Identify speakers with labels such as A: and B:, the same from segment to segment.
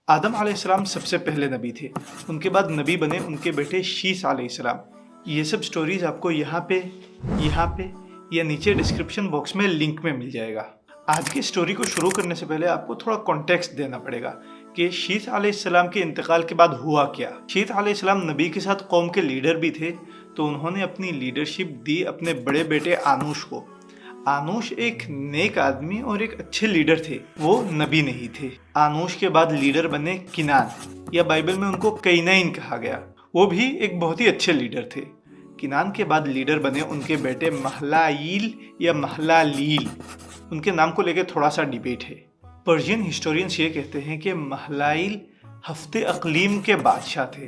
A: आदम अलैहिस्सलाम सबसे पहले नबी थे। उनके बाद नबी बने उनके बेटे शीस अलैहिस्सलाम। ये सब स्टोरीज आपको यहाँ पे या नीचे डिस्क्रिप्शन बॉक्स में लिंक में मिल जाएगा। आज की स्टोरी को शुरू करने से पहले आपको थोड़ा कॉन्टेक्स्ट देना पड़ेगा कि शीस अलैहिस्सलाम के इंतकाल के बाद हुआ क्या। शीस अलैहिस्सलाम नबी के साथ कौम के लीडर भी थे, तो उन्होंने अपनी लीडरशिप दी अपने बड़े बेटे आनूश को। आनूश एक नेक आदमी और एक अच्छे लीडर थे, वो नबी नहीं थे। आनूश के बाद लीडर बने किनान, या बाइबल में उनको कैनईन कहा गया। वो भी एक बहुत ही अच्छे लीडर थे। किनान के बाद लीडर बने उनके बेटे महलाईल या महलालील। उनके नाम को लेकर थोड़ा सा डिबेट है। पर्शियन हिस्टोरियंस ये कहते हैं कि महलाईल हफ्ते अकलीम के बादशाह थे।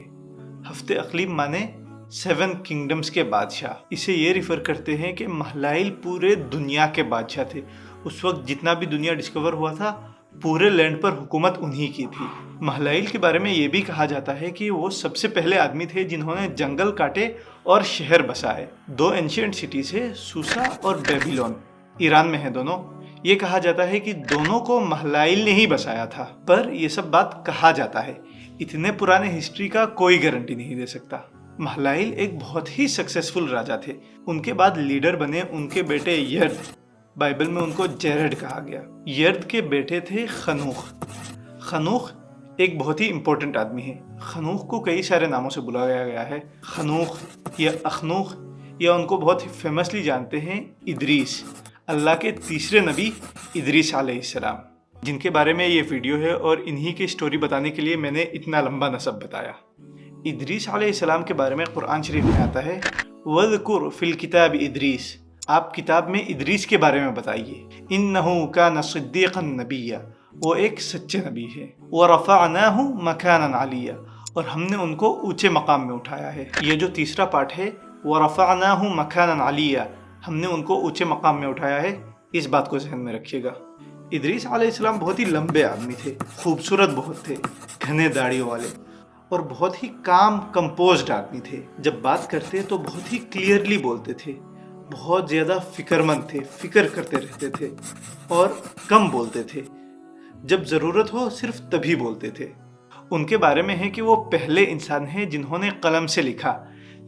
A: हफ्ते अकलीम माने 7 किंगडम्स के बादशाह। इसे ये रिफ़र करते हैं कि महलाईल पूरे दुनिया के बादशाह थे। उस वक्त जितना भी दुनिया डिस्कवर हुआ था, पूरे लैंड पर हुकूमत उन्हीं की थी। महलाईल के बारे में ये भी कहा जाता है कि वो सबसे पहले आदमी थे जिन्होंने जंगल काटे और शहर बसाए। 2 एंशिएंट सिटीज है, सूसा और बेबीलोन, ईरान में है दोनों। ये कहा जाता है कि दोनों को महलाईल ने ही बसाया था, पर यह सब बात कहा जाता है। इतने पुराने हिस्ट्री का कोई गारंटी नहीं दे सकता। महलाईल एक बहुत ही सक्सेसफुल राजा थे। उनके बाद लीडर बने उनके बेटे यर्द। बाइबल में उनको जेरड कहा गया। यर्द के बेटे थे खनूख। खनूख एक बहुत ही इंपॉर्टेंट आदमी है। खनूख को कई सारे नामों से बुलाया गया है, खनूख या अखनूख, या उनको बहुत ही फेमसली जानते हैं इदरीस, अल्लाह के तीसरे नबी इदरीस अलैहिस्सलाम, जिनके बारे में ये वीडियो है और इन्हीं की स्टोरी बताने के लिए मैंने इतना लंबा नसब बताया। इदरीस अलैहिस्सलाम के बारे में कुरान शरीफ में आता है, वज़कुर फिल किताब इदरीस, आप किताब में इदरीस के बारे में बताइए। इन्नहु कान सिद्दीक़न नबिय्या, वो एक सच्चे नबी है। व रफ़अनाहु मकानन अलिय्या, और हमने उनको ऊंचे मकाम में उठाया है। ये जो तीसरा पार्ट है, व रफ़अनाहु मकानन अलिय्या, हमने उनको ऊंचे मकाम में उठाया है, इस बात को ज़हन में रखिएगा। इदरीस अलैहिस्सलाम बहुत ही लंबे आदमी थे, खूबसूरत बहुत थे, घने दाढ़ियों वाले, और बहुत ही काम कंपोज्ड आदमी थे। जब बात करते तो बहुत ही क्लियरली बोलते थे, बहुत ज़्यादा फिक्रमंद थे, फिक्र करते रहते थे और कम बोलते थे। जब ज़रूरत हो सिर्फ तभी बोलते थे। उनके बारे में है कि वो पहले इंसान हैं जिन्होंने कलम से लिखा।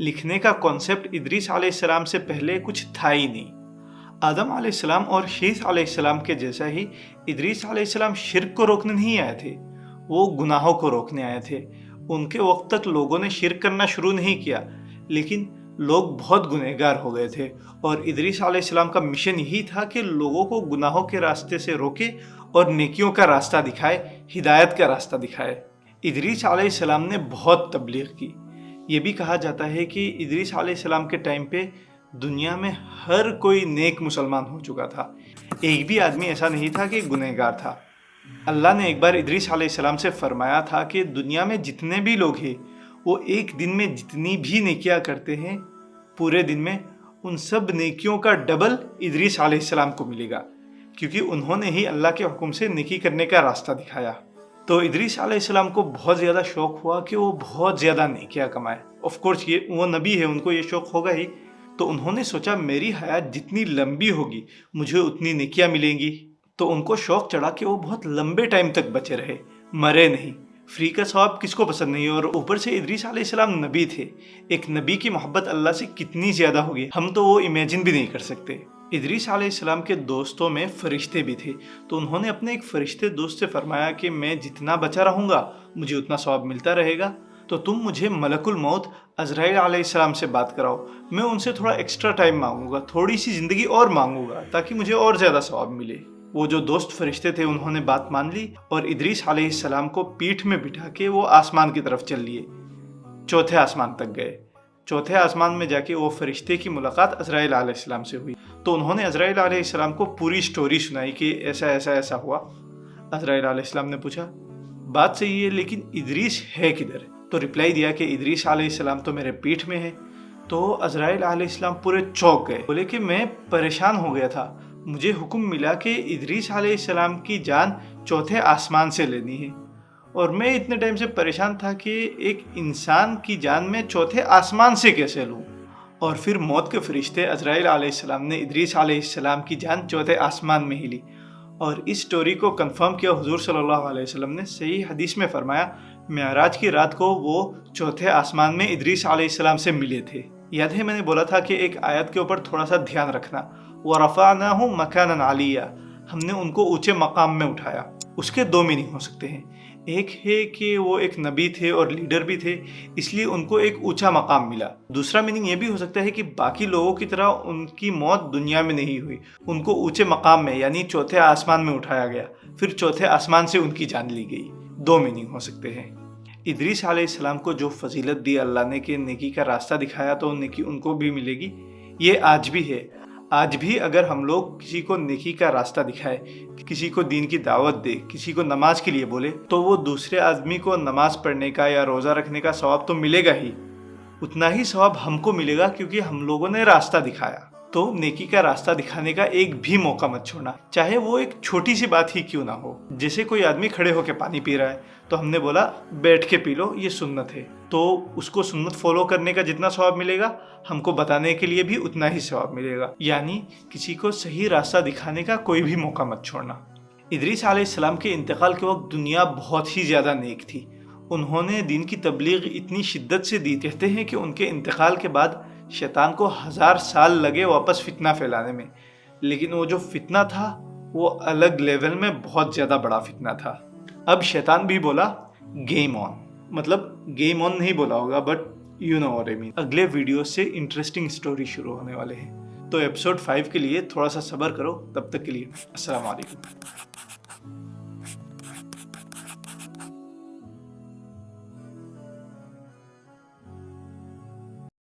A: लिखने का कॉन्सेप्ट इदरीस अलैहिस्सलाम से पहले कुछ था ही नहीं। आदम अलैहिस्सलाम और शीस अलैहिस्सलाम के जैसा ही इदरीस अलैहिस्सलाम शिर्क को रोकने नहीं आए थे, वो गुनाहों को रोकने आए थे। उनके वक्त तक लोगों ने शिर्क करना शुरू नहीं किया, लेकिन लोग बहुत गुनहगार हो गए थे, और इदरीस अलैहिस्सलाम का मिशन यही था कि लोगों को गुनाहों के रास्ते से रोके और नेकियों का रास्ता दिखाए, हिदायत का रास्ता दिखाए। इदरीस अलैहिस्सलाम ने बहुत तबलीग की। ये भी कहा जाता है कि इदरीस अलैहिस्सलाम के टाइम पे दुनिया में हर कोई नेक मुसलमान हो चुका था। एक भी आदमी ऐसा नहीं था कि गुनहगार था। अल्लाह ने एक बार इदरीस अलैहिस्सलाम से फरमाया था कि दुनिया में जितने भी लोग हैं, वो एक दिन में जितनी भी नेकियां करते हैं, पूरे दिन में उन सब नेकियों का डबल इदरीस अलैहिस्सलाम को मिलेगा, क्योंकि उन्होंने ही अल्लाह के हुक्म से नेकी करने का रास्ता दिखाया। तो इदरीस अलैहिस्सलाम को बहुत ज़्यादा शौक़ हुआ कि वो बहुत ज़्यादा नेकियां कमाए। ऑफ कोर्स ये वो नबी है, उनको ये शौक़ होगा ही। तो उन्होंने सोचा मेरी हयात जितनी लंबी होगी मुझे उतनी नेकियां मिलेंगी। तो उनको शौक़ चढ़ा कि वो बहुत लंबे टाइम तक बचे रहे, मरे नहीं। फ्री का सवाब किसको पसंद नहीं, और ऊपर से इदरीस अलैहिस्सलाम नबी थे। एक नबी की मोहब्बत अल्लाह से कितनी ज़्यादा होगी, हम तो वो इमेजिन भी नहीं कर सकते। इदरीस अलैहिस्सलाम के दोस्तों में फ़रिश्ते भी थे, तो उन्होंने अपने एक फ़रिश्ते दोस्त से फरमाया कि मैं जितना बचा रहूँगा मुझे उतना सवाब मिलता रहेगा, तो तुम मुझे मलकुल मौत अज़राइल अलैहिस्सलाम से बात कराओ। मैं उनसे थोड़ा एक्स्ट्रा टाइम मांगूंगा, थोड़ी सी ज़िंदगी और मांगूंगा, ताकि मुझे और ज़्यादा सवाब मिले। वो जो दोस्त फरिश्ते थे उन्होंने बात मान ली, और इदरीस अलैहिस्सलाम को पीठ में बिठा के वो आसमान की तरफ चल लिए। चौथे आसमान तक गए। चौथे आसमान में जाके वो फरिश्ते की मुलाकात अज़राइल अलैहिस्सलाम से हुई। तो उन्होंने अज़राइल अलैहिस्सलाम को पूरी स्टोरी सुनाई कि ऐसा ऐसा ऐसा हुआ। अज़राइल अलैहिस्सलाम ने पूछा, बात सही है, लेकिन इदरीस है किधर? तो रिप्लाई दिया कि इदरीस अलैहिस्सलाम तो मेरे पीठ में है। तो अज़राइल अलैहिस्सलाम पूरे चौंक गए, बोले कि मैं परेशान हो गया था, मुझे हुक्म मिला कि इदरीस अलैहिस्सलाम की जान चौथे आसमान से लेनी है, और मैं इतने टाइम से परेशान था कि एक इंसान की जान में चौथे आसमान से कैसे लूँ। और फिर मौत के फरिश्ते अज़राइल अलैहिस्सलाम ने इदरीस अलैहिस्सलाम की जान चौथे आसमान में ही ली, اور اس سٹوری کو کنفرم کیا حضور صلی اللہ علیہ وسلم نے صحیح حدیث میں فرمایا، معراج کی رات کو وہ چوتھے آسمان میں ادریس علیہ السلام سے ملے تھے۔ یاد ہے میں نے بولا تھا کہ ایک آیت کے اوپر تھوڑا سا دھیان رکھنا، وَرَفَعْنَاهُ مَكَانًا عَلِيًّا، ہم نے ان کو اونچے مقام میں اٹھایا۔ اس کے دو میننگ ہو سکتے ہیں، ایک ہے کہ وہ ایک نبی تھے اور لیڈر بھی تھے، اس لیے ان کو ایک اونچا مقام ملا۔ دوسرا میننگ یہ بھی ہو سکتا ہے کہ باقی لوگوں کی طرح ان کی موت دنیا میں نہیں ہوئی، ان کو اونچے مقام میں یعنی چوتھے آسمان میں اٹھایا گیا، پھر چوتھے آسمان سے ان کی جان لی گئی۔ دو میننگ ہو سکتے ہیں۔ ادریس علیہ السلام کو جو فضیلت دی اللہ نے کہ نیکی کا راستہ دکھایا تو نیکی ان کو بھی ملے گی، یہ آج بھی ہے۔ آج بھی اگر ہم لوگ کسی کو نیکی کا راستہ دکھائے، کسی کو دین کی دعوت دے، کسی کو نماز کے لیے بولے، تو وہ دوسرے آدمی کو نماز پڑھنے کا یا روزہ رکھنے کا ثواب تو ملے گا ہی، اتنا ہی ثواب ہم کو ملے گا کیونکہ ہم لوگوں نے راستہ دکھایا۔ تو نیکی کا راستہ دکھانے کا ایک بھی موقع مت چھوڑنا، چاہے وہ ایک چھوٹی سی بات ہی کیوں نہ ہو۔ جیسے کوئی آدمی کھڑے ہو کے پانی پی رہا ہے تو ہم نے بولا بیٹھ کے پی لو، یہ سنت ہے، تو اس کو سنت فالو کرنے کا جتنا ثواب ملے گا ہم کو بتانے کے لیے بھی اتنا ہی ثواب ملے گا۔ یعنی کسی کو صحیح راستہ دکھانے کا کوئی بھی موقع مت چھوڑنا۔ ادریس علیہ السلام کے انتقال کے وقت دنیا بہت ہی زیادہ نیک تھی، انہوں نے دین کی تبلیغ اتنی شدت سے دی، کہتے ہیں کہ ان کے انتقال کے بعد شیطان کو 1000 سال لگے واپس فتنہ پھیلانے میں، لیکن وہ جو فتنہ تھا وہ الگ لیول میں بہت زیادہ بڑا فتنہ تھا۔ اب شیطان بھی بولا گیم آن، مطلب گیم آن نہیں بولا ہوگا but you know what I mean. اگلے ویڈیو سے انٹرسٹنگ سٹوری شروع ہونے والے ہیں، تو ایپیسوڈ 5 کے لیے تھوڑا سا صبر کرو، تب تک کے لیے السلام علیکم۔